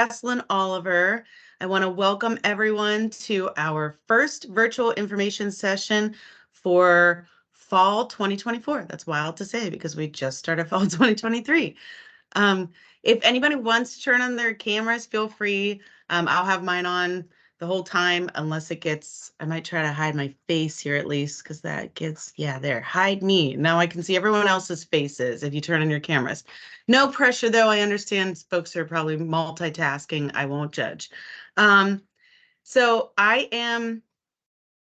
Jocelyn Oliver. I want to welcome everyone to our first virtual information session for fall 2024. That's wild to say because we just started fall 2023. If anybody wants to turn on their cameras, feel free. I'll have mine on the whole time unless it gets, I might try to hide my face here at least because that gets, yeah, there, hide me. Now I can see everyone else's faces if you turn on your cameras. No pressure though, I understand folks are probably multitasking. I won't judge. So I am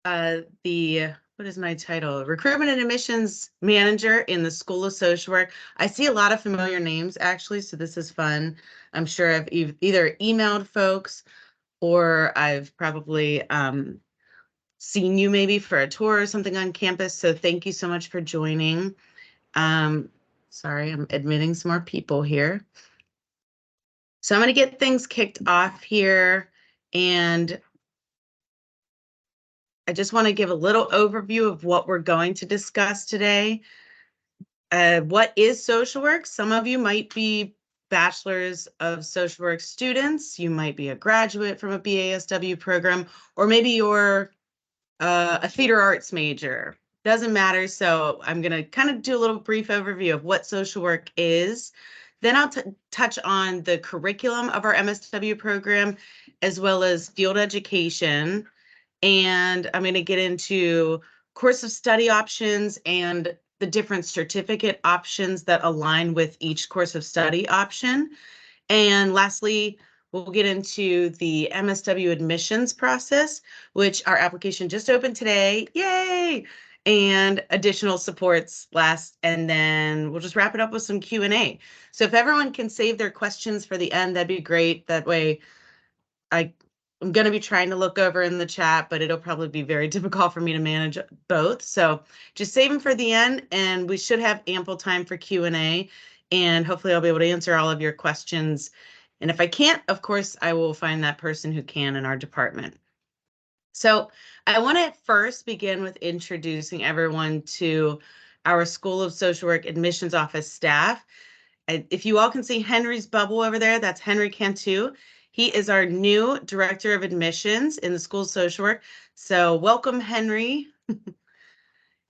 what is my title? Recruitment and Admissions Manager in the School of Social Work. I see a lot of familiar names actually, so this is fun. I'm sure I've either emailed folks or I've probably seen you maybe for a tour or something on campus. So thank you so much for joining. Sorry, I'm admitting some more people here. So I'm going to get things kicked off here, and I just want to give a little overview of what we're going to discuss today. What is social work? Some of you might be bachelor's of social work students. You might be a graduate from a BASW program, or maybe you're a theater arts major. Doesn't matter. So I'm going to kind of do a little brief overview of what social work is. Then I'll touch on the curriculum of our MSW program, as well as field education. And I'm going to get into course of study options and the different certificate options that align with each course of study option. And lastly, we'll get into the MSW admissions process, which our application just opened today. Yay! And additional supports last, and then we'll just wrap it up with some Q&A. So if everyone can save their questions for the end, that'd be great. That way I'm going to be trying to look over in the chat, but it'll probably be very difficult for me to manage both. So just save them for the end, and we should have ample time for Q&A, and hopefully I'll be able to answer all of your questions. And if I can't, of course, I will find that person who can in our department. So I want to first begin with introducing everyone to our School of Social Work admissions office staff. If you all can see Henry's bubble over there, that's Henry Cantu. He is our new director of admissions in the School of Social Work. So welcome, Henry.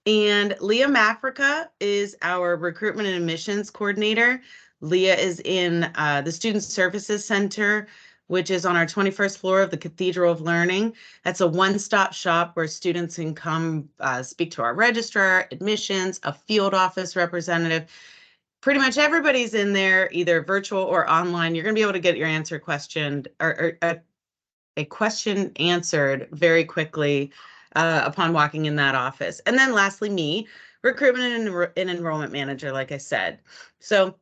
And Leah Mafrica is our recruitment and admissions coordinator. Leah is in the Student Services Center, which is on our 21st floor of the Cathedral of Learning. That's a one-stop shop where students can come speak to our registrar, admissions, a field office representative. Pretty much everybody's in there, either virtual or online. You're going to be able to get your answer questioned or a question answered very quickly upon walking in that office. And then lastly, me, recruitment and enrollment manager, like I said. So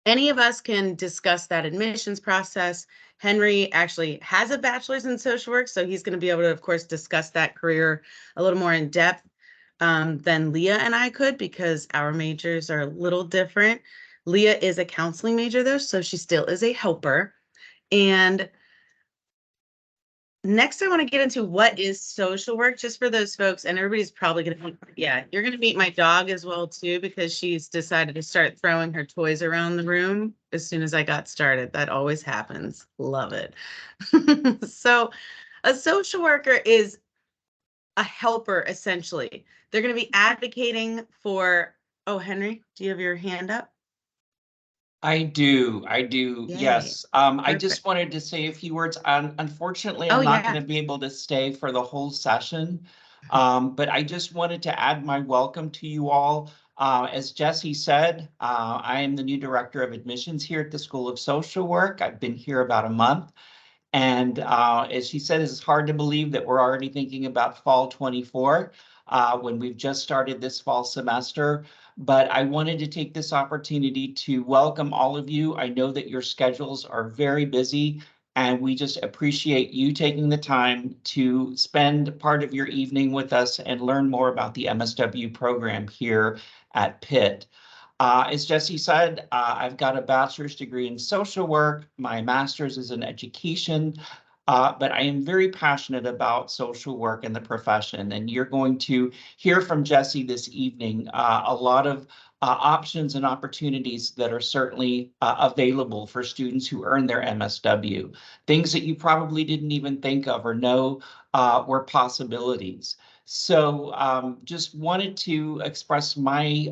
any of us can discuss that admissions process. Henry actually has a bachelor's in social work, so he's going to be able to, of course, discuss that career a little more in depth than Leah and I could, because our majors are a little different. Leah is a counseling major though, so she still is a helper. And next, I want to get into what is social work, just for those folks, and everybody's probably going to, yeah, you're going to meet my dog as well too, because she's decided to start throwing her toys around the room as soon as I got started. That always happens. Love it. So a social worker is a helper, essentially. They're going to be advocating for, oh, Henry, do you have your hand up? I do. Yay. Yes. I just wanted to say a few words. Unfortunately, I'm not going to be able to stay for the whole session, but I just wanted to add my welcome to you all. As Jesse said, I am the new director of admissions here at the School of Social Work. I've been here about a month. And as she said, it's hard to believe that we're already thinking about fall 24 when we've just started this fall semester. But I wanted to take this opportunity to welcome all of you. I know that your schedules are very busy, and we just appreciate you taking the time to spend part of your evening with us and learn more about the MSW program here at Pitt. As Jesse said, I've got a bachelor's degree in social work. My master's is in education, but I am very passionate about social work and the profession. And you're going to hear from Jesse this evening a lot of options and opportunities that are certainly available for students who earn their MSW. Things that you probably didn't even think of or know were possibilities. So just wanted to express my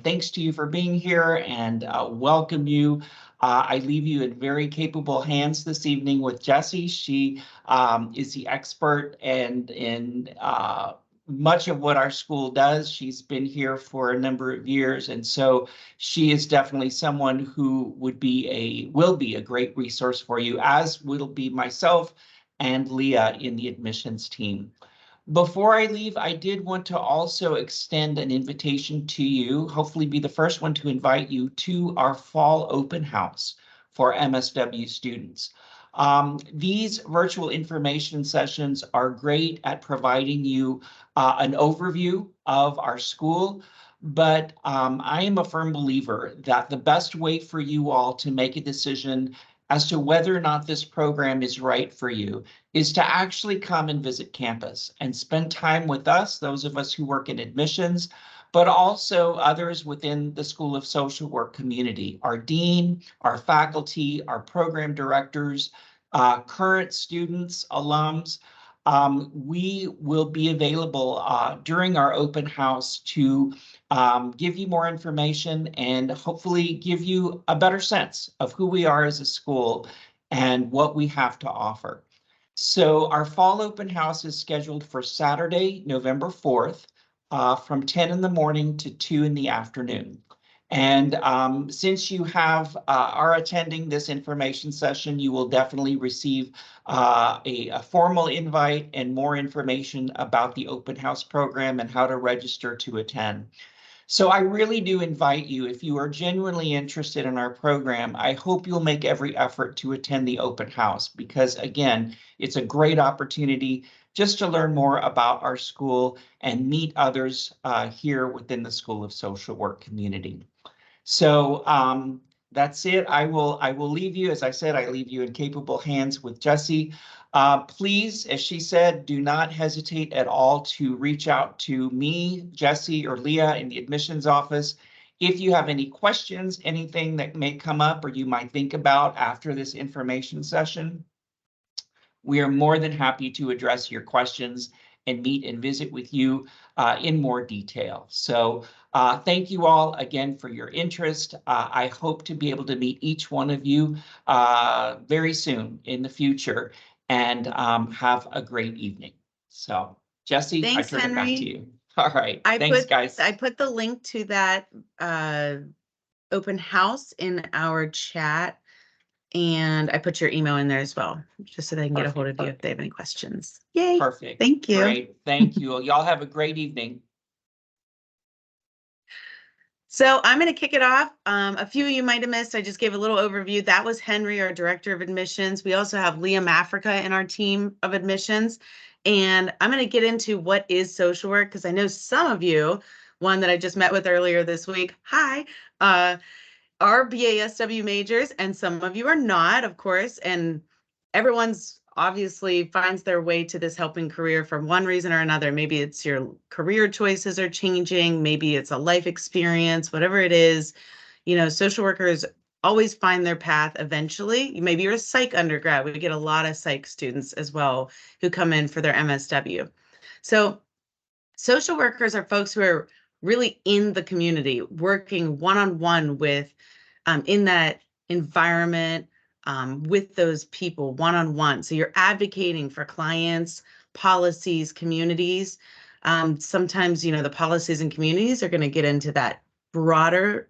thanks to you for being here and welcome you. I leave you in very capable hands this evening with Jessie. She is the expert and in much of what our school does. She's been here for a number of years, and so she is definitely someone who will be a great resource for you, as will be myself and Leah in the admissions team. Before I leave, I did want to also extend an invitation to you, hopefully be the first one to invite you to our fall open house for MSW students. These virtual information sessions are great at providing you an overview of our school, but I am a firm believer that the best way for you all to make a decision as to whether or not this program is right for you is to actually come and visit campus and spend time with us, those of us who work in admissions, but also others within the School of Social Work community, our dean, our faculty, our program directors, current students, alums. We will be available during our open house to give you more information and hopefully give you a better sense of who we are as a school and what we have to offer. So our fall open house is scheduled for Saturday, November 4th, from 10 in the morning to 2 in the afternoon. And since you are attending this information session, you will definitely receive a formal invite and more information about the open house program and how to register to attend. So I really do invite you, if you are genuinely interested in our program, I hope you'll make every effort to attend the open house because, again, it's a great opportunity just to learn more about our school and meet others here within the School of Social Work community. So that's it. I will leave you. As I said, I leave you in capable hands with Jessie. Please, as she said, do not hesitate at all to reach out to me, Jessie, or Leah in the admissions office. If you have any questions, anything that may come up or you might think about after this information session, we are more than happy to address your questions and meet and visit with you in more detail. So thank you all again for your interest. I hope to be able to meet each one of you very soon in the future and have a great evening. So Jessie, I turn it back to you. All right, thanks guys. I put the link to that open house in our chat. And I put your email in there as well, just so they can get a hold of you if they have any questions. Yay. Perfect. Thank you. Great. Thank you. Y'all have a great evening. So I'm going to kick it off. A few of you might have missed. I just gave a little overview. That was Henry, our director of admissions. We also have Liam Africa in our team of admissions. And I'm going to get into what is social work, because I know some of you, one that I just met with earlier this week, hi, are BASW majors, and some of you are not, of course, and everyone's obviously finds their way to this helping career for one reason or another. Maybe it's your career choices are changing, maybe it's a life experience, whatever it is. You know, social workers always find their path eventually. Maybe you're a psych undergrad. We get a lot of psych students as well who come in for their MSW. So social workers are folks who are really in the community, working one-on-one with, in that environment, with those people one-on-one. So you're advocating for clients, policies, communities. Sometimes, you know, the policies and communities are going to get into that broader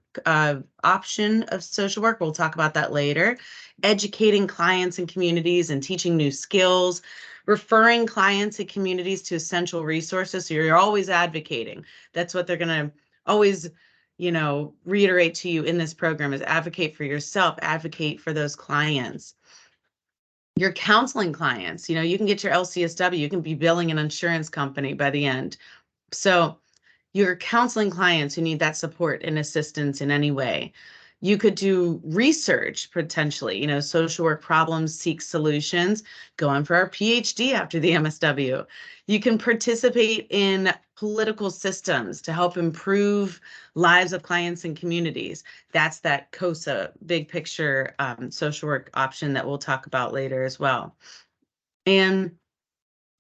option of social work. We'll talk about that later. Educating clients and communities and teaching new skills, referring clients and communities to essential resources. So you're always advocating. That's what they're going to always, you know, reiterate to you in this program is advocate for yourself, advocate for those clients. You're counseling clients. You know, you can get your LCSW, you can be billing an insurance company by the end. So you're counseling clients who need that support and assistance in any way. You could do research potentially, social work problems, seek solutions, go on for our PhD after the MSW. You can participate in political systems to help improve lives of clients and communities. That's that COSA, big picture social work option that we'll talk about later as well. And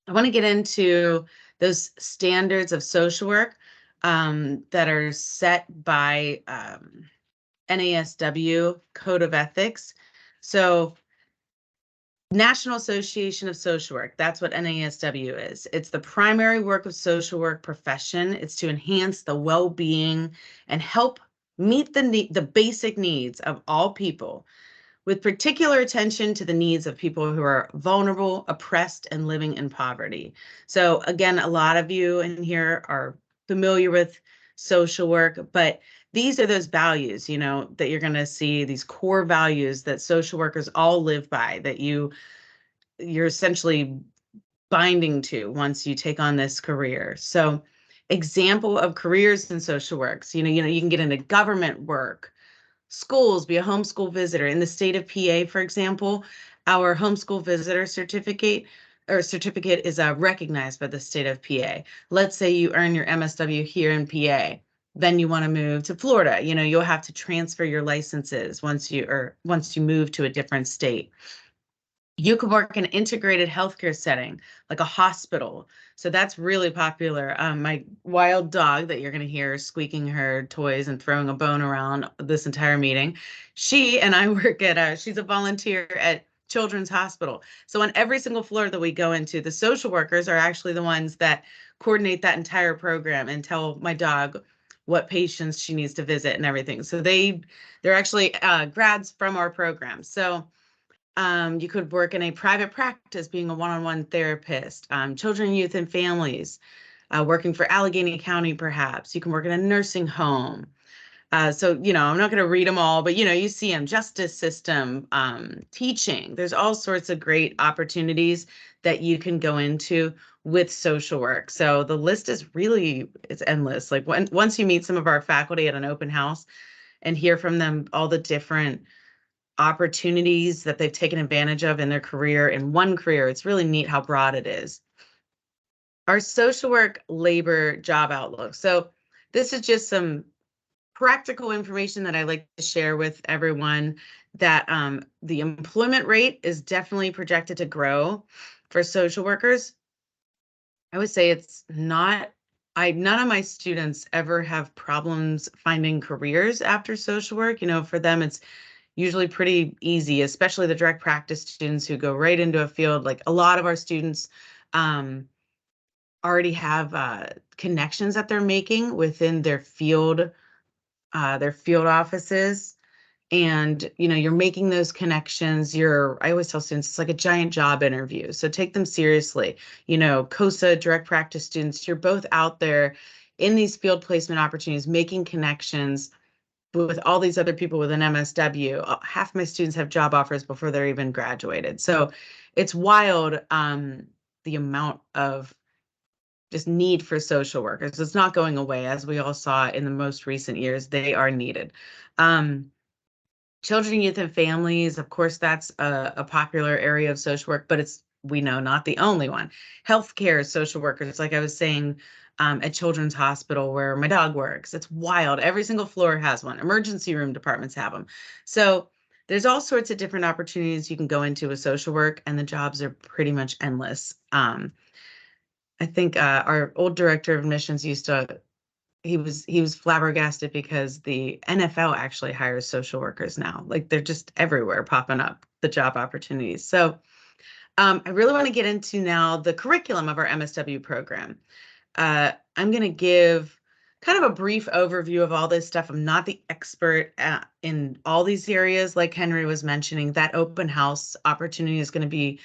I want to get into those standards of social work that are set by NASW Code of Ethics. So National Association of Social Work, that's what NASW is. It's the primary work of social work profession. It's to enhance the well-being and help meet the basic needs of all people, with particular attention to the needs of people who are vulnerable, oppressed, and living in poverty. So again, a lot of you in here are familiar with social work, but these are those values, that you're going to see, these core values that social workers all live by, that you're essentially binding to once you take on this career. So example of careers in social works, you can get into government work, schools, be a homeschool visitor. In the state of PA, for example, our homeschool visitor certificate is recognized by the state of PA. Let's say you earn your MSW here in PA, then you want to move to Florida. You'll have to transfer your licenses once you move to a different state. You could work in an integrated healthcare setting, like a hospital. So that's really popular. My wild dog that you're going to hear squeaking her toys and throwing a bone around this entire meeting, she and I work she's a volunteer at Children's Hospital. So on every single floor that we go into, the social workers are actually the ones that coordinate that entire program and tell my dog what patients she needs to visit and everything. So they're actually grads from our program. So you could work in a private practice, being a one-on-one therapist, children, youth, and families, working for Allegheny County, perhaps. You can work in a nursing home. So, I'm not going to read them all, but, you see them, justice system, teaching. There's all sorts of great opportunities that you can go into with social work. So the list it's endless. Like once you meet some of our faculty at an open house and hear from them all the different opportunities that they've taken advantage of in their career, in one career, it's really neat how broad it is. Our social work labor job outlook. So this is just some practical information that I like to share with everyone, that the employment rate is definitely projected to grow for social workers. I would say it's not, none of my students ever have problems finding careers after social work. For them, it's usually pretty easy, especially the direct practice students who go right into a field. Like a lot of our students already have connections that they're making within their field offices. And, you're making those connections. I always tell students, it's like a giant job interview. So take them seriously. COSA, direct practice students, you're both out there in these field placement opportunities, making connections with all these other people with an MSW. Half my students have job offers before they're even graduated. So it's wild, the amount of just need for social workers. It's not going away, as we all saw in the most recent years. They are needed. Children, youth, and families, of course, that's a popular area of social work, but we know, not the only one. Healthcare social workers, like I was saying, at Children's Hospital where my dog works. It's wild. Every single floor has one. Emergency room departments have them. So there's all sorts of different opportunities you can go into with social work, and the jobs are pretty much endless. I think our old director of admissions he was flabbergasted because the NFL actually hires social workers now. Like they're just everywhere popping up, the job opportunities. So I really want to get into now the curriculum of our MSW program. I'm going to give kind of a brief overview of all this stuff. I'm not the expert in all these areas. Like Henry was mentioning, that open house opportunity is going to be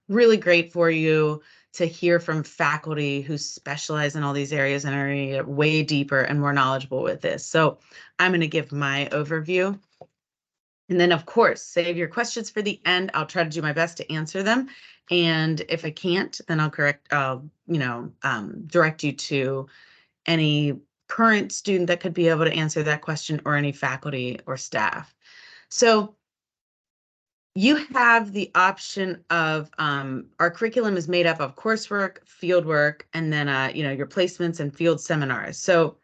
really great for you to hear from faculty who specialize in all these areas and are way deeper and more knowledgeable with this. So I'm going to give my overview. And then, of course, save your questions for the end. I'll try to do my best to answer them. And if I can't, then I'll direct you to any current student that could be able to answer that question, or any faculty or staff. So you have the option of, our curriculum is made up of coursework, fieldwork, and then, your placements and field seminars. So,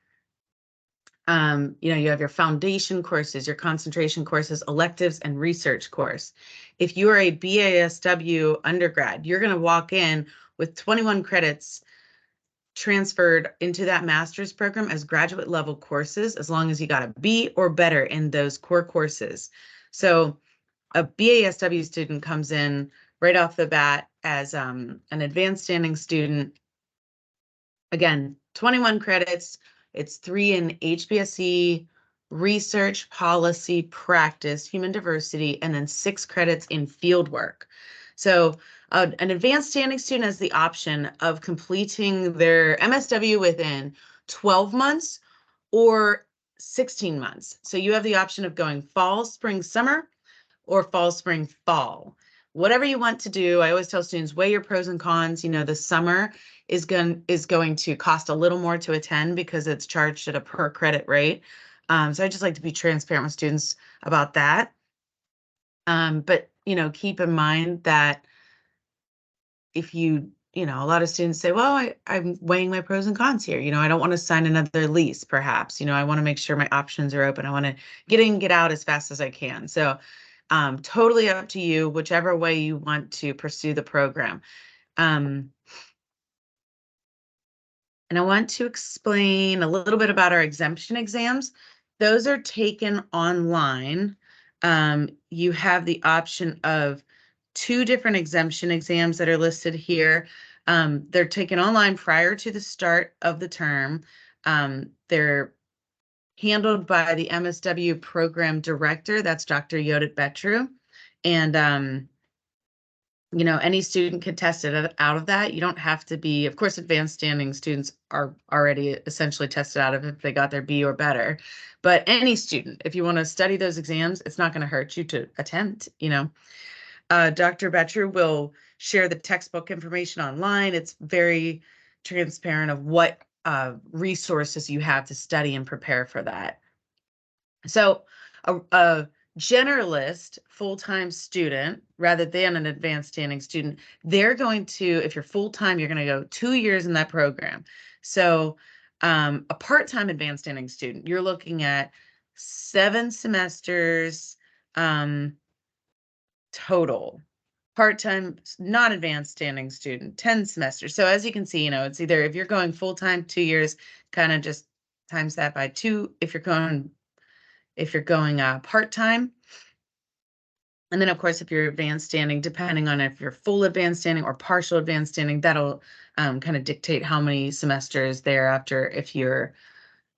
you have your foundation courses, your concentration courses, electives, and research course. If you are a BASW undergrad, you're going to walk in with 21 credits transferred into that master's program as graduate level courses, as long as you got a B or better in those core courses. So a BASW student comes in right off the bat as an advanced standing student. Again, 21 credits. It's 3 in HBSE, research, policy, practice, human diversity, and then 6 credits in field work. So an advanced standing student has the option of completing their MSW within 12 months or 16 months. So you have the option of going fall, spring, summer, or fall, spring, fall. Whatever you want to do, I always tell students, weigh your pros and cons. The summer is going to cost a little more to attend because it's charged at a per credit rate. So I just like to be transparent with students about that. But keep in mind that if a lot of students say, well, I'm weighing my pros and cons here. I don't want to sign another lease, perhaps. I want to make sure my options are open. I want to get in, get out as fast as I can. So totally up to you, whichever way you want to pursue the program. And I want to explain a little bit about our exemption exams. Those are taken online. You have the option of 2 different exemption exams that are listed here. They're taken online prior to the start of the term. They're handled by the MSW program director, that's Dr. Yodit Betru. And, any student could test it out of that. You don't have to be, of course, advanced standing students are already essentially tested out of it if they got their B or better. But any student, if you want to study those exams, it's not going to hurt you to attempt, Dr. Betcher will share the textbook information online. It's very transparent of what resources you have to study and prepare for that. So a generalist full-time student, rather than an advanced standing student, they're going to, if you're full-time, you're going to go 2 years in that program. So a part-time advanced standing student, you're looking at 7 semesters total. Part-time non-advanced standing student, 10 semesters. So as you can see, it's either, if you're going full-time 2 years, kind of just times that by 2 if you're going part-time. And then, of course, if you're advanced standing, depending on if you're full advanced standing or partial advanced standing, that'll kind of dictate how many semesters thereafter if you're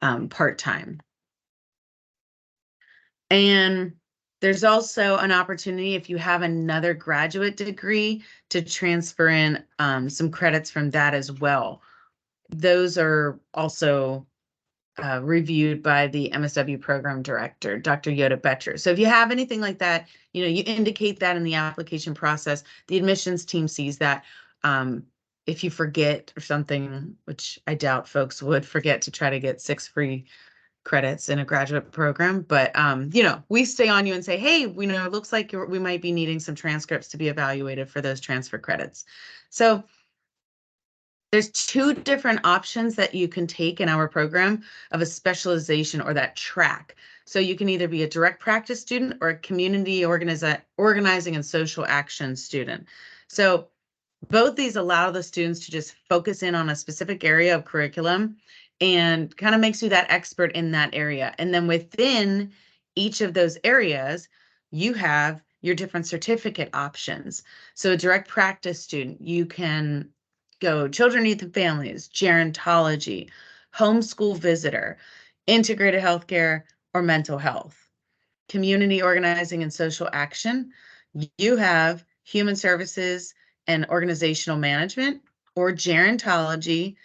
part-time. And there's also an opportunity, if you have another graduate degree, to transfer in some credits from that as well. Those are also reviewed by the MSW program director, Dr. Yoda Betcher. So if you have anything like that, you indicate that in the application process. The admissions team sees that. If you forget or something, which I doubt folks would forget to try to get 6 free credits in a graduate program, but we stay on you and say, hey, it looks like we might be needing some transcripts to be evaluated for those transfer credits. So there's 2 different options that you can take in our program of a specialization or that track. So you can either be a direct practice student or a community organizing and social action student. So both these allow the students to just focus in on a specific area of curriculum and kind of makes you that expert in that area. And then within each of those areas, you have your different certificate options. So a direct practice student, you can go children, youth, and families, gerontology, homeschool visitor, integrated healthcare, or mental health. Community organizing and social action, you have human services and organizational management, or gerontology,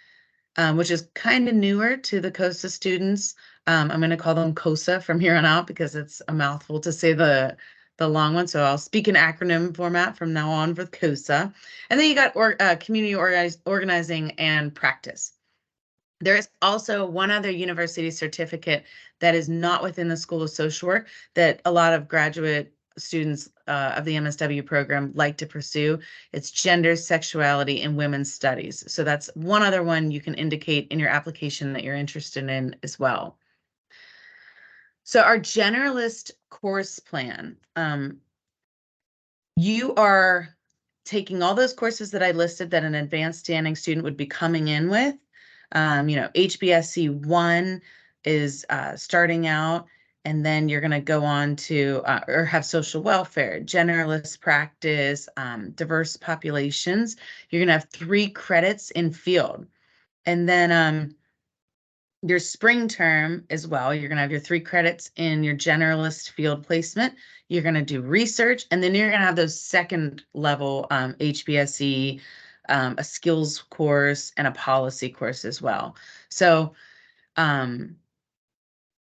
which is kind of newer to the COSA students. I'm going to call them COSA from here on out because it's a mouthful to say the long one. So I'll speak in acronym format from now on with COSA. And then you got community organizing and practice. There is also one other university certificate that is not within the School of Social Work that a lot of graduate students of the MSW program like to pursue. It's Gender, Sexuality, and Women's Studies. So that's one other one you can indicate in your application that you're interested in as well. So our generalist course plan, you are taking all those courses that I listed that an advanced standing student would be coming in with. HBSC 1 is starting out, and then you're going to go on to or have social welfare, generalist practice, diverse populations. You're going to have 3 credits in field. And then your spring term as well, you're going to have your 3 credits in your generalist field placement. You're going to do research, and then you're going to have those second level HBSE, a skills course, and a policy course as well. So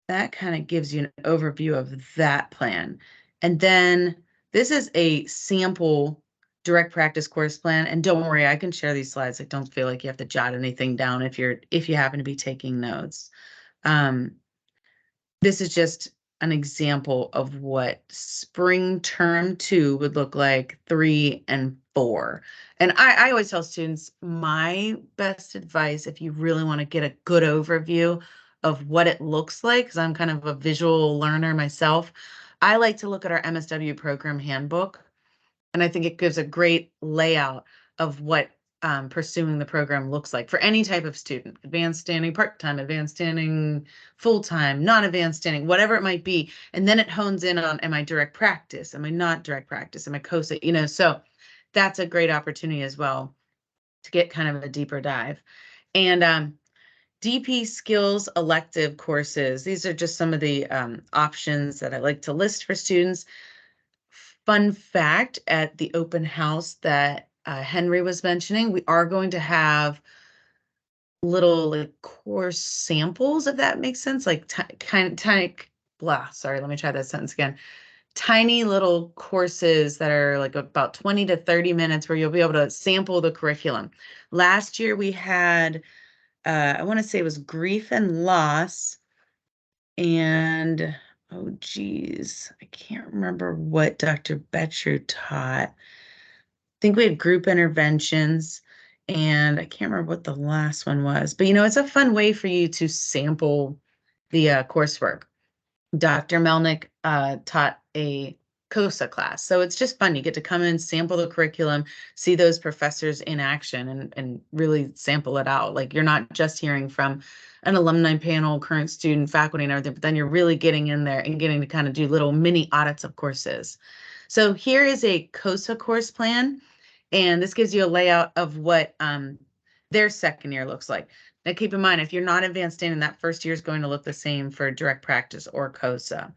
that kind of gives you an overview of that plan. And then this is a sample direct practice course plan. And don't worry, I can share these slides. I don't feel like you have to jot anything down if you happen to be taking notes. This is just an example of what spring term 2 would look like, 3 and 4. And I always tell students, my best advice, if you really want to get a good overview of what it looks like, because I'm kind of a visual learner myself, I like to look at our MSW program handbook. And I think it gives a great layout of what pursuing the program looks like for any type of student, advanced standing, part-time, advanced standing, full-time, non-advanced standing, whatever it might be. And then it hones in on, am I direct practice? Am I not direct practice? Am I COSA? So that's a great opportunity as well to get kind of a deeper dive. And DP skills elective courses. These are just some of the options that I like to list for students. Fun fact, at the open house that Henry was mentioning, we are going to have little like course samples, if that makes sense, like tiny, sorry, let me try that sentence again. Tiny little courses that are like about 20 to 30 minutes where you'll be able to sample the curriculum. Last year we had, I want to say it was grief and loss, and oh geez, I can't remember what Dr. Betcher taught. I think we had group interventions, and I can't remember what the last one was. But it's a fun way for you to sample the coursework. Dr. Melnick taught a COSA class. So it's just fun. You get to come in, sample the curriculum, see those professors in action, and really sample it out. Like, you're not just hearing from an alumni panel, current student, faculty, and everything, but then you're really getting in there and getting to kind of do little mini audits of courses. So here is a COSA course plan, and this gives you a layout of what their second year looks like. Now, keep in mind, if you're not advanced standing, that first year is going to look the same for direct practice or COSA.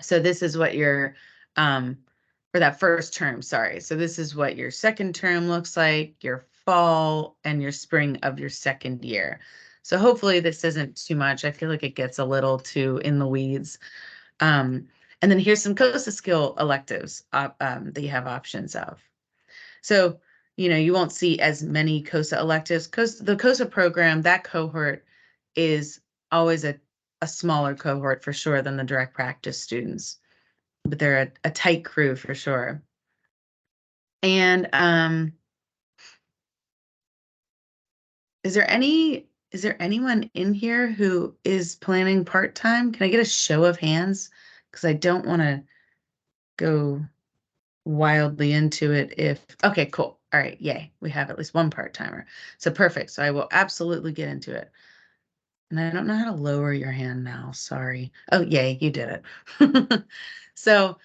So this is what your, for that first term, sorry. So this is what your second term looks like, your fall and your spring of your second year. So hopefully this isn't too much. I feel like it gets a little too in the weeds. And then here's some COSA skill electives that you have options of. So, you won't see as many COSA electives because the COSA program, that cohort is always a smaller cohort for sure than the direct practice students, but they're a tight crew for sure. And is there anyone in here who is planning part-time? Can I get a show of hands? Because I don't want to go wildly into it okay, cool. All right, yay. We have at least one part-timer. So perfect. So I will absolutely get into it. And I don't know how to lower your hand now. Sorry. Oh, yay, you did it. So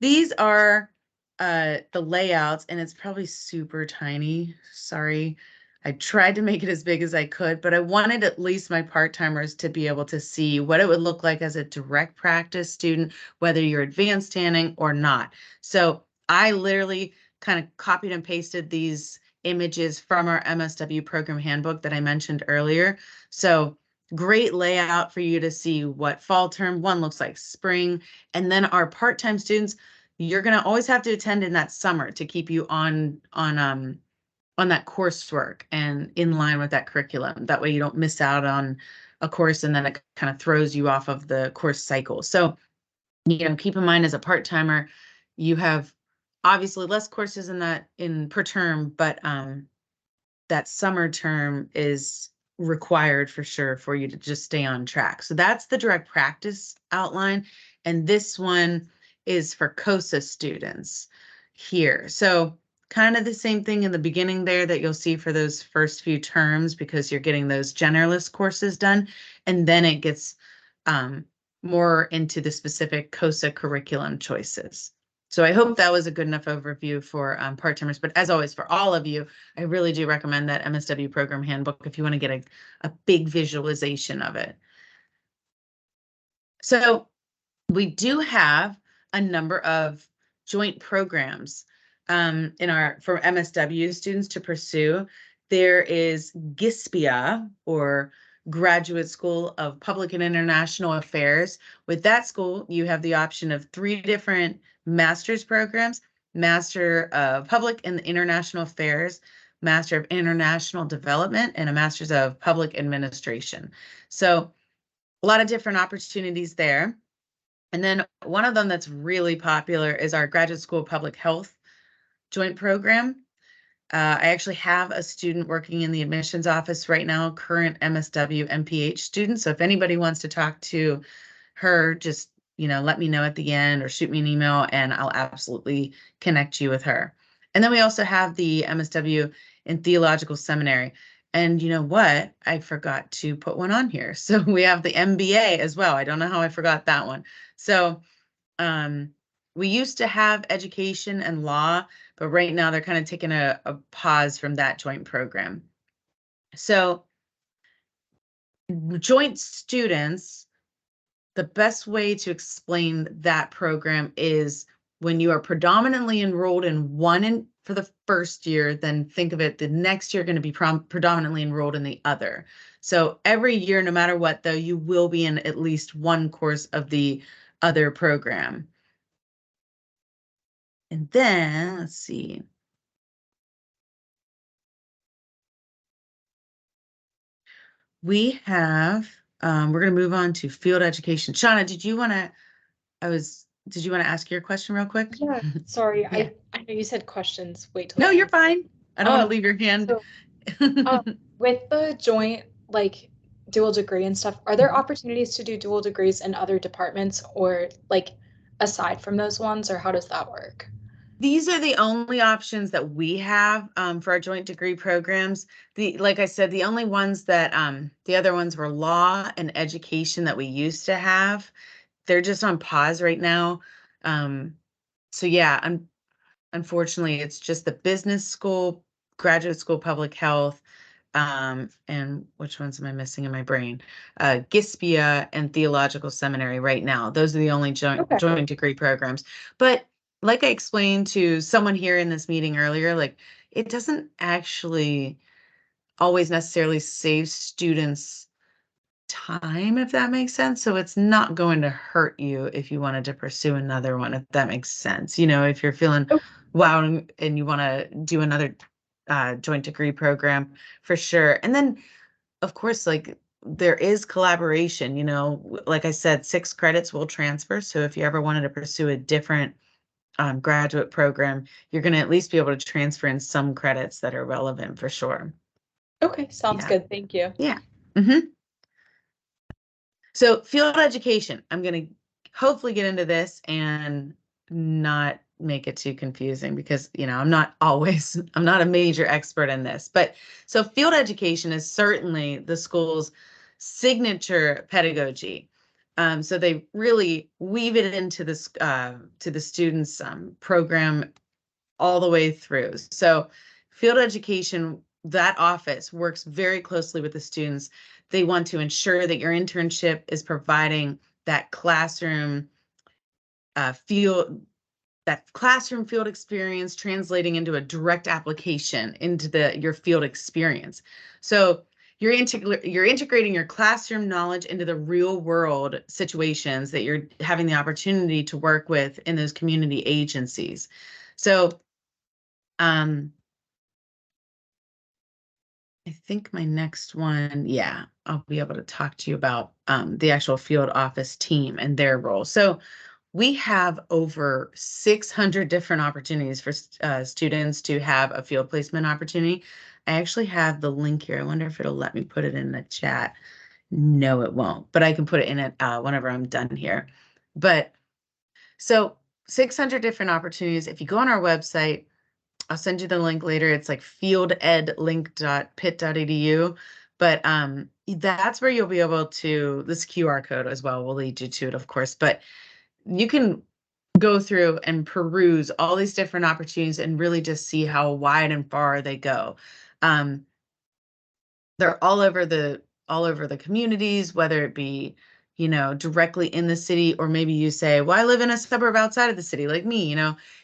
these are the layouts, and it's probably super tiny. Sorry. I tried to make it as big as I could, but I wanted at least my part-timers to be able to see what it would look like as a direct practice student, whether you're advanced standing or not. So I literally kind of copied and pasted these images from our MSW program handbook that I mentioned earlier. So great layout for you to see what fall term 1 looks like, spring, and then our part-time students, you're going to always have to attend in that summer to keep you on that coursework and in line with that curriculum. That way you don't miss out on a course and then it kind of throws you off of the course cycle. So, keep in mind as a part-timer, you have obviously less courses in per term, but that summer term is required for sure for you to just stay on track. So that's the direct practice outline. And this one is for COSA students here. So kind of the same thing in the beginning there that you'll see for those first few terms because you're getting those generalist courses done. And then it gets more into the specific COSA curriculum choices. So I hope that was a good enough overview for part-timers. But as always, for all of you, I really do recommend that MSW program handbook if you want to get a big visualization of it. So we do have a number of joint programs for MSW students to pursue. There is GISPIA, or Graduate School of Public and International Affairs. With that school, you have the option of 3 different master's programs: Master of Public and International Affairs, Master of International Development, and a Master's of Public Administration. So a lot of different opportunities there. And then one of them that's really popular is our Graduate School of Public Health joint program. I actually have a student working in the admissions office right now, current MSW MPH student. So if anybody wants to talk to her, just, let me know at the end or shoot me an email and I'll absolutely connect you with her. And then we also have the MSW in Theological Seminary. And you know what? I forgot to put one on here. So we have the MBA as well. I don't know how I forgot that one. So we used to have education and law, but right now they're kind of taking a pause from that joint program. So joint students, the best way to explain that program is when you are predominantly enrolled in one for the first year, then think of it the next year going to be predominantly enrolled in the other. So every year, no matter what, though, you will be in at least one course of the other program. And then, let's see. We have, we're going to move on to field education. Shauna, did you want to ask your question real quick? Yeah, sorry. Yeah. I know you said questions. Wait till No, you're fine. I don't want to leave your hand. So, with the joint, like, dual degree and stuff, are there opportunities to do dual degrees in other departments or, like, aside from those ones, or how does that work? These are the only options that we have for our joint degree programs. Like I said, the only ones that the other ones were law and education that we used to have. They're just on pause right now. So yeah, unfortunately, it's just the business school, graduate school, public health, and which ones am I missing in my brain? GISPIA and Theological Seminary right now. Those are the only joint degree programs. But like I explained to someone here in this meeting earlier, like it doesn't actually always necessarily save students time, if that makes sense. So it's not going to hurt you if you wanted to pursue another one, if that makes sense. If you're feeling wow and you want to do another joint degree program, for sure. And then, of course, like there is collaboration, like I said, 6 credits will transfer. So if you ever wanted to pursue a different graduate program, you're going to at least be able to transfer in some credits that are relevant for sure. Okay, sounds good. Thank you. Yeah. So field education, I'm going to hopefully get into this and not make it too confusing because, I'm not a major expert in this. But so field education is certainly the school's signature pedagogy. So they really weave it into this to the students' program all the way through. So field education, that office works very closely with the students. They want to ensure that your internship is providing that classroom field experience translating into a direct application into your field experience. So you're integrating your classroom knowledge into the real world situations that you're having the opportunity to work with in those community agencies. So I think my next one, yeah, I'll be able to talk to you about the actual field office team and their role. So we have over 600 different opportunities for students to have a field placement opportunity. I actually have the link here. I wonder if it'll let me put it in the chat. No, it won't, but I can put it in it whenever I'm done here. But so 600 different opportunities. If you go on our website, I'll send you the link later. It's like fieldedlink.pitt.edu. But that's where you'll be able to, this QR code as well will lead you to it, of course. But you can go through and peruse all these different opportunities and really just see how wide and far they go. They're all over the communities, whether it be, directly in the city, or maybe you say, well, I live in a suburb outside of the city, like me,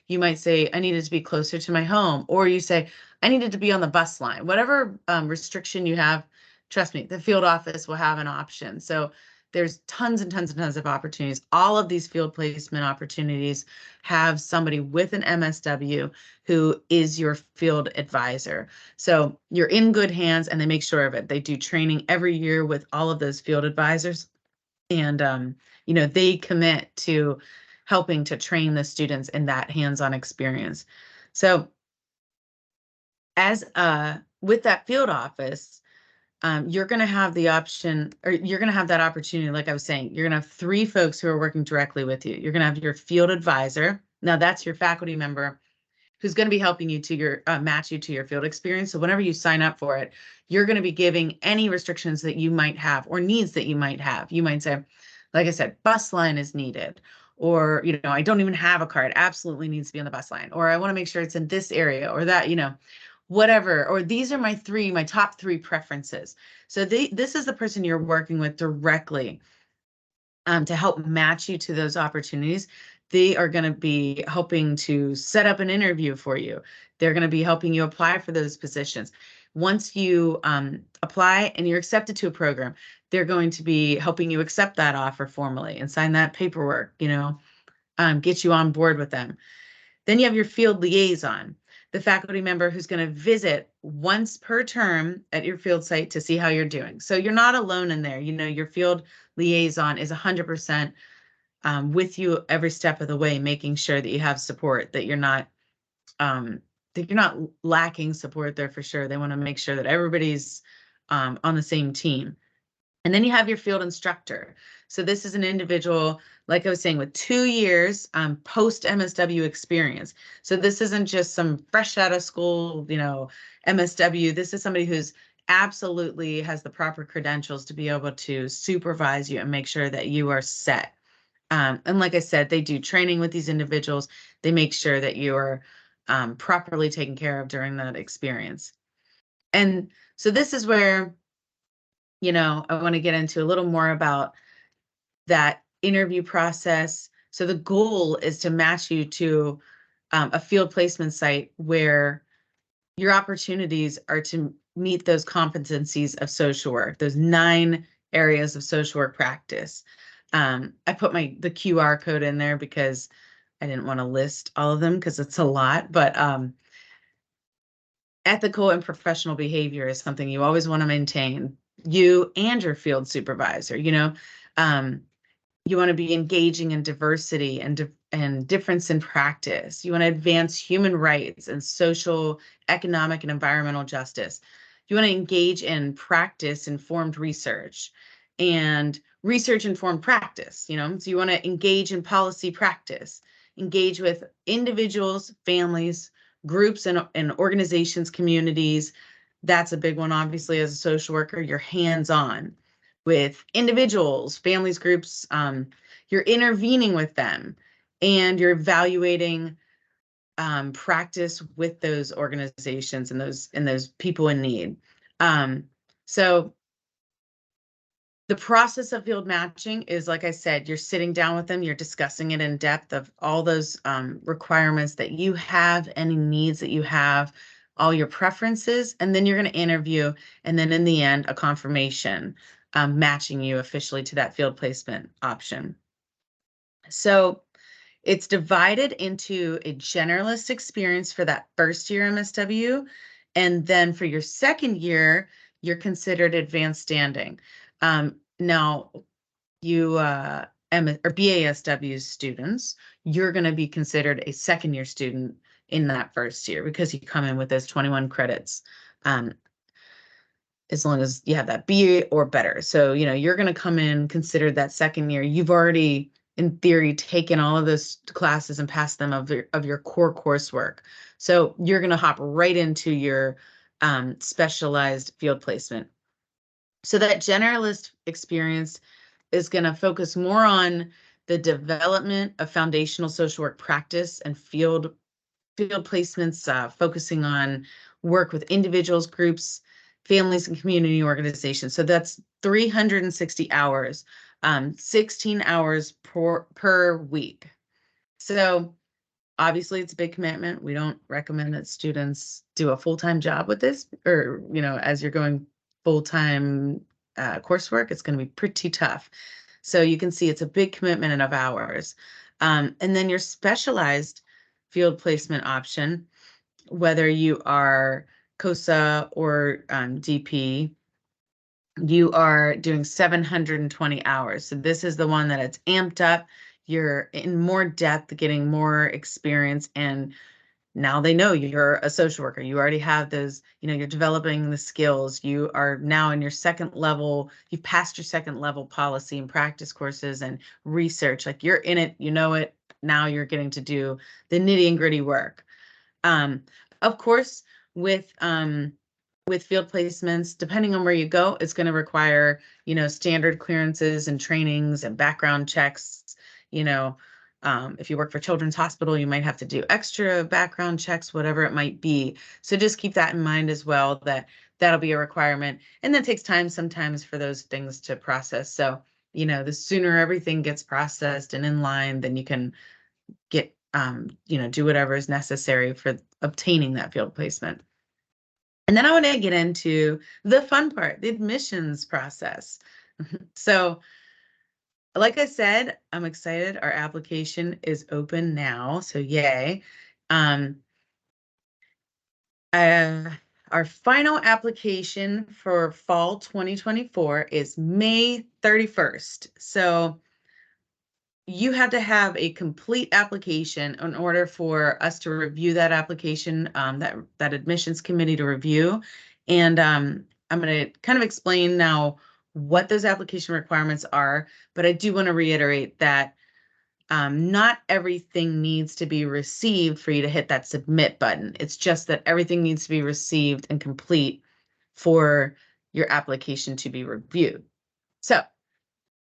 you might say, I needed to be closer to my home, or you say, I needed to be on the bus line. Whatever restriction you have, trust me, the field office will have an option. So there's tons and tons and tons of opportunities. All of these field placement opportunities have somebody with an MSW who is your field advisor. So you're in good hands, and they make sure of it. They do training every year with all of those field advisors. And, they commit to helping to train the students in that hands-on experience. So as with that field office, you're going to have the option, or you're going to have that opportunity. Like I was saying, you're going to have 3 folks who are working directly with you. You're going to have your field advisor. Now that's your faculty member who's going to be helping you to your match you to your field experience. So whenever you sign up for it, you're going to be giving any restrictions that you might have or needs that you might have. You might say, like I said, bus line is needed, or, I don't even have a car. It absolutely needs to be on the bus line, or I want to make sure it's in this area, or that, whatever, or these are my top 3 preferences. So this is the person you're working with directly to help match you to those opportunities. They are going to be helping to set up an interview for you. They're going to be helping you apply for those positions. Once you apply and you're accepted to a program, they're going to be helping you accept that offer formally and sign that paperwork, get you on board with them. Then you have your field liaison, the faculty member who's going to visit once per term at your field site to see how you're doing. So you're not alone in there. Your field liaison is 100% with you every step of the way, making sure that you have support, that you're not lacking support there for sure. They want to make sure that everybody's on the same team. And then you have your field instructor. So this is an individual, like I was saying, with 2 years post MSW experience. So this isn't just some fresh out of school, MSW. This is somebody who's absolutely has the proper credentials to be able to supervise you and make sure that you are set. And like I said, they do training with these individuals. They make sure that you are properly taken care of during that experience. And so this is where, I want to get into a little more about that interview process. So the goal is to match you to a field placement site where your opportunities are to meet those competencies of social work, those 9 areas of social work practice. I put the QR code in there because I didn't want to list all of them because it's a lot, but ethical and professional behavior is something you always want to maintain, you and your field supervisor. You want to be engaging in diversity and difference in practice. You want to advance human rights and social, economic, and environmental justice. You want to engage in practice-informed research and research-informed practice, So you want to engage in policy practice, engage with individuals, families, groups, and organizations, communities. That's a big one, obviously, as a social worker. You're hands-on with individuals, families, groups. You're intervening with them, and you're evaluating practice with those organizations and those people in need. So the process of field matching is, like I said, you're sitting down with them, you're discussing it in depth of all those requirements that you have, any needs that you have, all your preferences, and then you're going to interview, and then in the end, a confirmation matching you officially to that field placement option. So it's divided into a generalist experience for that first year MSW And then for your second year, you're considered advanced standing. Now, you or BASW students, you're going to be considered a second year student in that first year because you come in with those 21 credits. As long as you have that B or better. So, you're going to come in considered that second year. You've already, in theory, taken all of those classes and passed them of your core coursework. So you're going to hop right into your specialized field placement. So that generalist experience is going to focus more on the development of foundational social work practice and field placements, focusing on work with individuals, groups, families, and community organizations. So that's 360 hours, 16 hours per week. So obviously it's a big commitment. We don't recommend that students do a full-time job with this, or, as you're going full-time coursework, it's going to be pretty tough. So you can see it's a big commitment of hours. And then your specialized field placement option, whether you are COSA or DP, you are doing 720 hours. So this is the one that it's amped up. You're in more depth, getting more experience, and now they know you're a social worker. You already have those, you're developing the skills. You are now in your second level. You've passed your second level policy and practice courses and research. Like, you're in it, you know it. Now you're getting to do the nitty and gritty work. Of course, with field placements, depending on where you go, it's going to require, standard clearances and trainings and background checks. If you work for Children's Hospital, you might have to do extra background checks, whatever it might be. So just keep that in mind as well, that'll be a requirement. And that takes time sometimes for those things to process. So, the sooner everything gets processed and in line, then you can get, do whatever is necessary for obtaining that field placement. And then I want to get into the fun part, the admissions process. So, like I said, I'm excited. Our application is open now, so yay. Our final application for fall 2024 is May 31st. So you have to have a complete application in order for us to review that application, that admissions committee to review. And I'm going to kind of explain now what those application requirements are, but I do want to reiterate that not everything needs to be received for you to hit that submit button. It's just that everything needs to be received and complete for your application to be reviewed. So,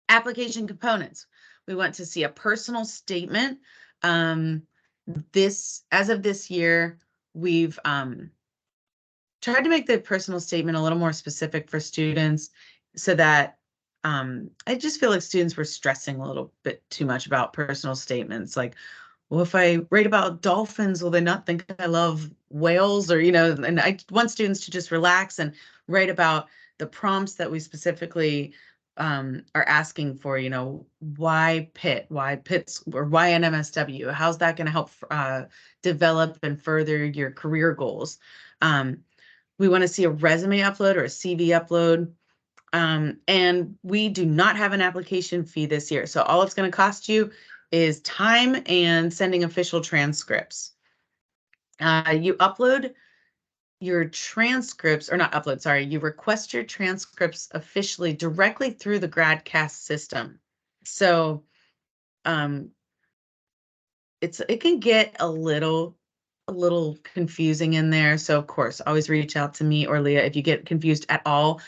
application components. We want to see a personal statement. As of this year, we've tried to make the personal statement a little more specific for students so that I just feel like students were stressing a little bit too much about personal statements. Like, well, if I write about dolphins, will they not think I love whales? Or, and I want students to just relax and write about the prompts that we specifically are asking for, why Pitt, why Pitt's, or why an MSW? How's that going to help develop and further your career goals? We want to see a resume upload or a CV upload. And we do not have an application fee this year. So all it's going to cost you is time and sending official transcripts. You upload your transcripts, or not upload, sorry, you request your transcripts officially directly through the GradCast system. So it can get a little confusing in there. So of course, always reach out to me or Leah if you get confused at all.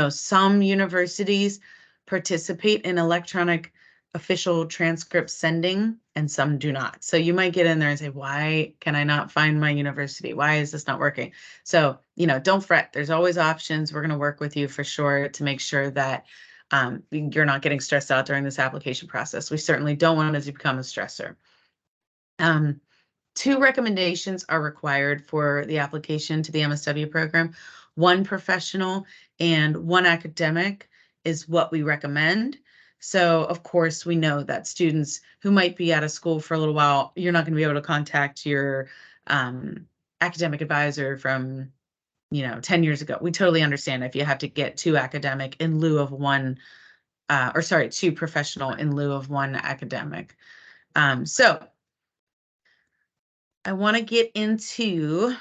Some universities participate in electronic official transcript sending and some do not. So you might get in there and say, why can I not find my university? Why is this not working? So, don't fret. There's always options. We're going to work with you for sure to make sure that you're not getting stressed out during this application process. We certainly don't want it to become a stressor. 2 recommendations are required for the application to the MSW program. 1 professional and 1 academic is what we recommend. So, of course, we know that students who might be out of school for a little while, you're not going to be able to contact your academic advisor from 10 years ago. We totally understand if you have to get 2 academic in lieu of 1, 2 professional in lieu of 1 academic. So I want to get into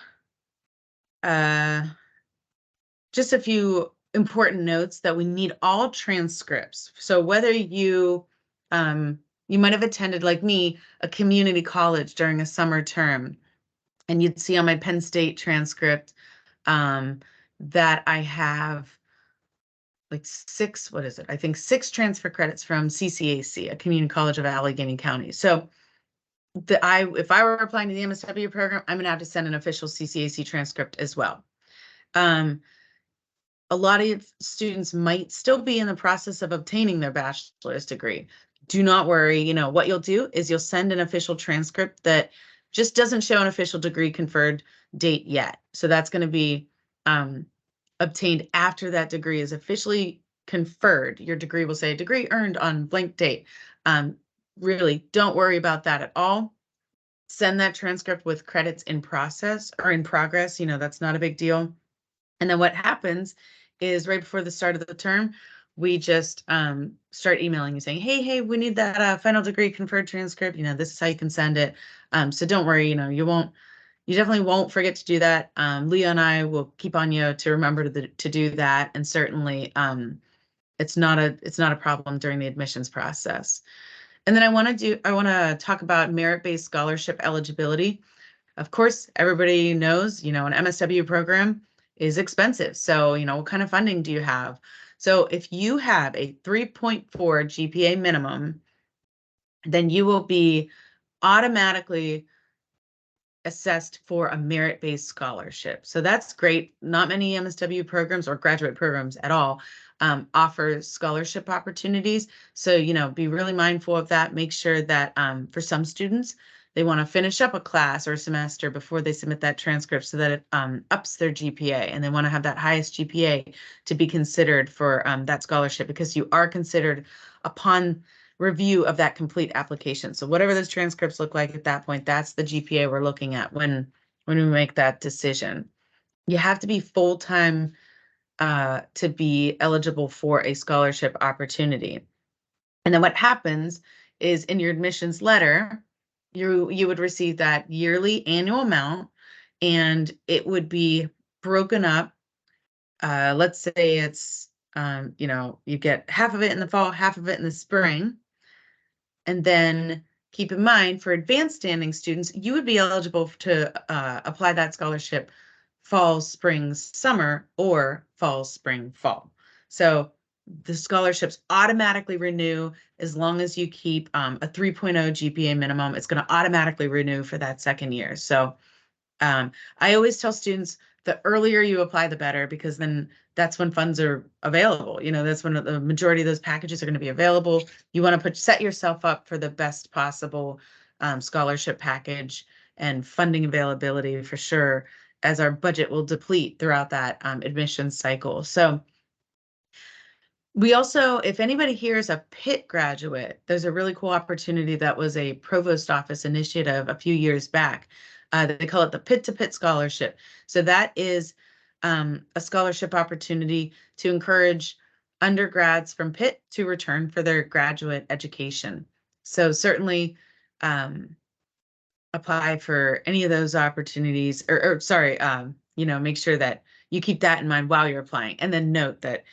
just a few important notes that we need all transcripts. So whether you might have attended, like me, a community college during a summer term, and you'd see on my Penn State transcript that I have like 6, what is it? I think 6 transfer credits from CCAC, a community college of Allegheny County. So if I were applying to the MSW program, I'm gonna have to send an official CCAC transcript as well. A lot of students might still be in the process of obtaining their bachelor's degree. Do not worry. What you'll do is you'll send an official transcript that just doesn't show an official degree conferred date yet. So that's going to be obtained after that degree is officially conferred. Your degree will say degree earned on blank date. Really, don't worry about that at all. Send that transcript with credits in process or in progress. That's not a big deal. And then what happens is right before the start of the term, we just start emailing you saying, hey, we need that final degree conferred transcript. This is how you can send it. So don't worry, you definitely won't forget to do that. Leah and I will keep on you to remember to do that. And certainly it's not a problem during the admissions process. And then I want to talk about merit-based scholarship eligibility. Of course, everybody knows, an MSW program is expensive. So, what kind of funding do you have? So if you have a 3.4 GPA minimum, then you will be automatically assessed for a merit-based scholarship. So that's great. Not many MSW programs or graduate programs at all offer scholarship opportunities. So, be really mindful of that. Make sure that for some students, they want to finish up a class or a semester before they submit that transcript so that it ups their GPA, and they want to have that highest GPA to be considered for that scholarship, because you are considered upon review of that complete application. So whatever those transcripts look like at that point, that's the GPA we're looking at when we make that decision. You have to be full-time to be eligible for a scholarship opportunity. And then what happens is in your admissions letter, you would receive that yearly annual amount, and it would be broken up. Let's say it's, you get half of it in the fall, half of it in the spring. And then keep in mind, for advanced standing students, you would be eligible to apply that scholarship fall, spring, summer, or fall, spring, fall. So the scholarships automatically renew as long as you keep a 3.0 GPA minimum. It's going to automatically renew for that second year. So I always tell students, the earlier you apply, the better, because then that's when funds are available. That's when the majority of those packages are going to be available. You want to set yourself up for the best possible scholarship package and funding availability for sure, as our budget will deplete throughout that admissions cycle. So we also, if anybody here is a Pitt graduate, there's a really cool opportunity that was a provost office initiative a few years back. They call it the Pitt to Pitt Scholarship. So that is a scholarship opportunity to encourage undergrads from Pitt to return for their graduate education. So certainly apply for any of those opportunities, make sure that you keep that in mind while you're applying. And then note that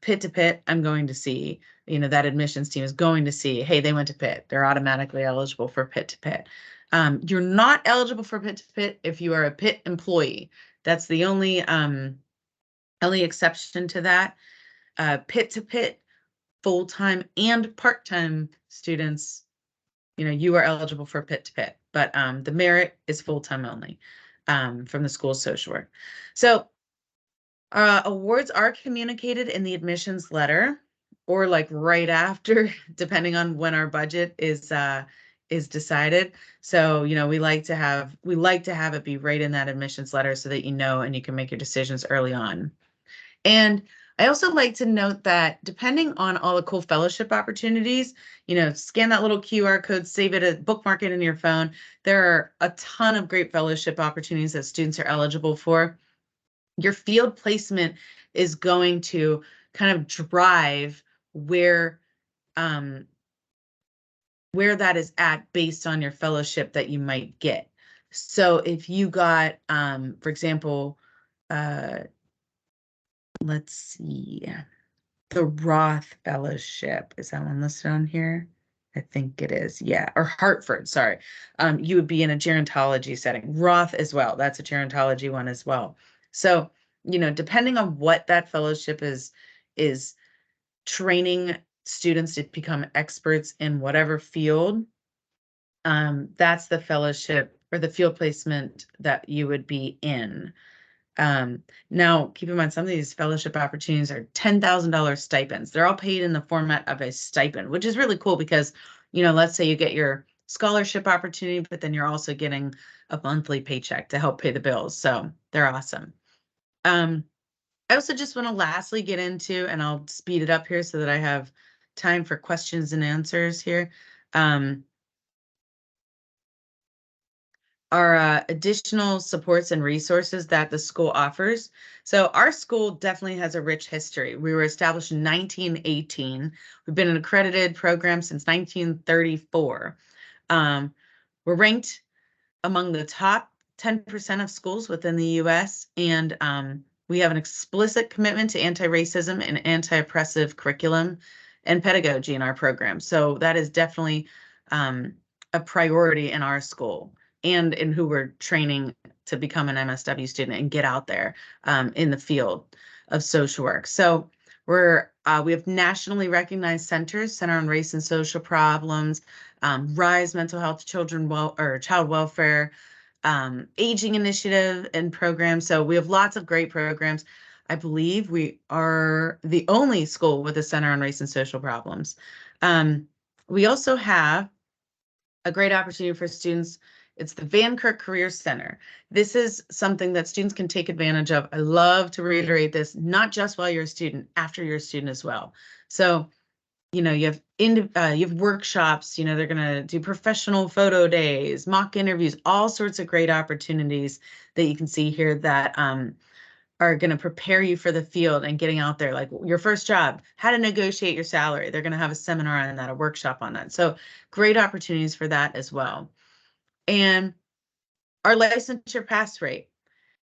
Pitt to Pitt, I'm going to see, that admissions team is going to see, hey, they went to Pitt. They're automatically eligible for Pitt to Pitt. You're not eligible for Pitt to Pitt if you are a Pitt employee. That's the only exception to that. Pitt to Pitt, full-time and part-time students, you are eligible for Pitt to Pitt, but the merit is full-time only from the school's social work. So awards are communicated in the admissions letter, or like right after, depending on when our budget is decided. So, we like to have it be right in that admissions letter so that and you can make your decisions early on. And I also like to note that depending on all the cool fellowship opportunities, scan that little QR code, save it, bookmark it in your phone. There are a ton of great fellowship opportunities that students are eligible for. your field placement is going to kind of drive where that is at based on your fellowship that you might get. So if you got, for example, let's see, the Roth Fellowship, is that one listed on here? I think it is, yeah, or Hartford, sorry. You would be in a gerontology setting. Roth as well, that's a gerontology one as well. So, depending on what that fellowship is training students to become experts in whatever field, that's the fellowship or the field placement that you would be in. Now, keep in mind, some of these fellowship opportunities are $10,000 stipends. They're all paid in the format of a stipend, which is really cool because, let's say you get your scholarship opportunity, but then you're also getting a monthly paycheck to help pay the bills. So they're awesome. I also just want to lastly get into, and I'll speed it up here so that I have time for questions and answers here. Our additional supports and resources that the school offers. So our school definitely has a rich history. We were established in 1918. We've been an accredited program since 1934. We're ranked among the top 10% of schools within the U.S., and we have an explicit commitment to anti-racism and anti-oppressive curriculum and pedagogy in our program. So that is definitely a priority in our school and in who we're training to become an MSW student and get out there in the field of social work. So we have nationally recognized centers, Center on Race and Social Problems, RISE Mental Health, Child Welfare, Aging Initiative and programs. So we have lots of great programs. I believe we are the only school with a Center on Race and Social Problems. We also have a great opportunity for students. It's the Van Kirk Career Center. This is something that students can take advantage of. I love to reiterate this, not just while you're a student, after you're a student as well. So, you have workshops, they're going to do professional photo days, mock interviews, all sorts of great opportunities that you can see here that are going to prepare you for the field and getting out there, like your first job, how to negotiate your salary. They're going to have a seminar on that, a workshop on that. So great opportunities for that as well. And our licensure pass rate.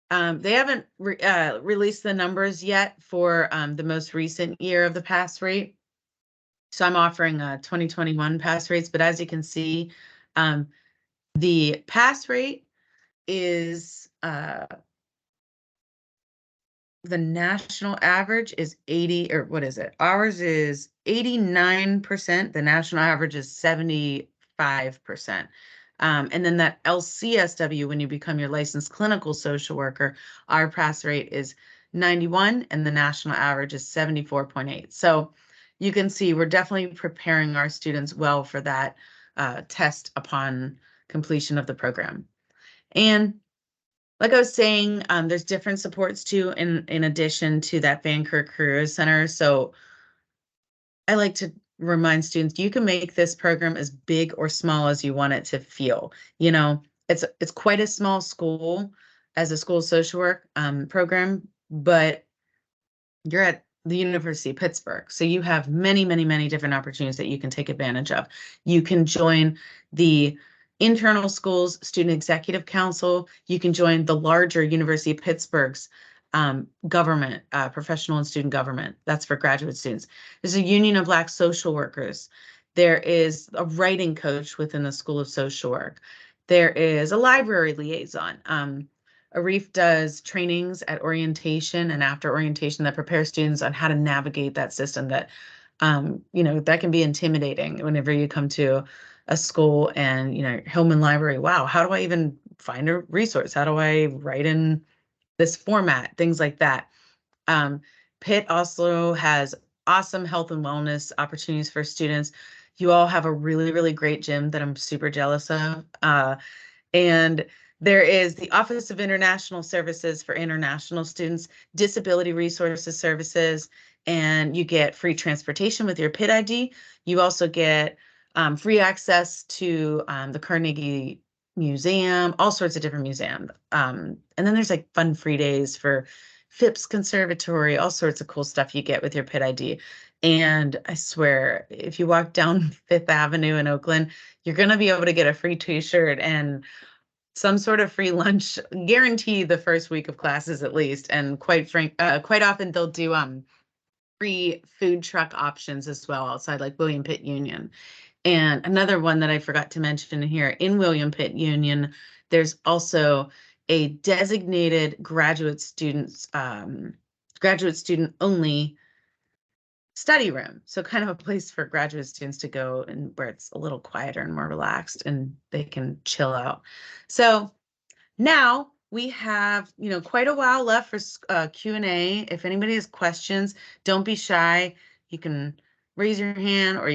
They haven't released the numbers yet for the most recent year of the pass rate. So I'm offering 2021 pass rates, but as you can see, the pass rate is the national average is 80, or what is it? Ours is 89%. The national average is 75%. And then that LCSW, when you become your licensed clinical social worker, our pass rate is 91 and the national average is 74.8. So you can see we're definitely preparing our students well for that test upon completion of the program. And like I was saying, there's different supports too in addition to that Van Kirk Career Center. So I like to remind students you can make this program as big or small as you want it to feel. It's quite a small school as a school social work program, but you're at the University of Pittsburgh. So you have many, many, many different opportunities that you can take advantage of. You can join the internal schools student executive council. You can join the larger University of Pittsburgh's government, professional and student government. That's for graduate students. There's a Union of Black Social Workers. There is a writing coach within the School of Social Work. There is a library liaison. Arif does trainings at orientation and after orientation that prepare students on how to navigate that system that, that can be intimidating whenever you come to a school and, Hillman Library, wow, how do I even find a resource? How do I write in this format? Things like that. Pitt also has awesome health and wellness opportunities for students. You all have a really, really great gym that I'm super jealous of. And there is the Office of International Services for international students, disability resources services, and you get free transportation with your PIT ID. You also get free access to the Carnegie Museum, all sorts of different museums. And then there's like fun free days for Phipps Conservatory, all sorts of cool stuff you get with your PIT ID. And I swear, if you walk down Fifth Avenue in Oakland, you're going to be able to get a free t-shirt and some sort of free lunch, guaranteed the first week of classes at least. And quite often they'll do free food truck options as well outside, like William Pitt Union. And another one that I forgot to mention here, in William Pitt Union, there's also a designated graduate student only study room. So kind of a place for graduate students to go and where it's a little quieter and more relaxed and they can chill out. So now we have, quite a while left for Q&A. If anybody has questions, don't be shy. You can raise your hand or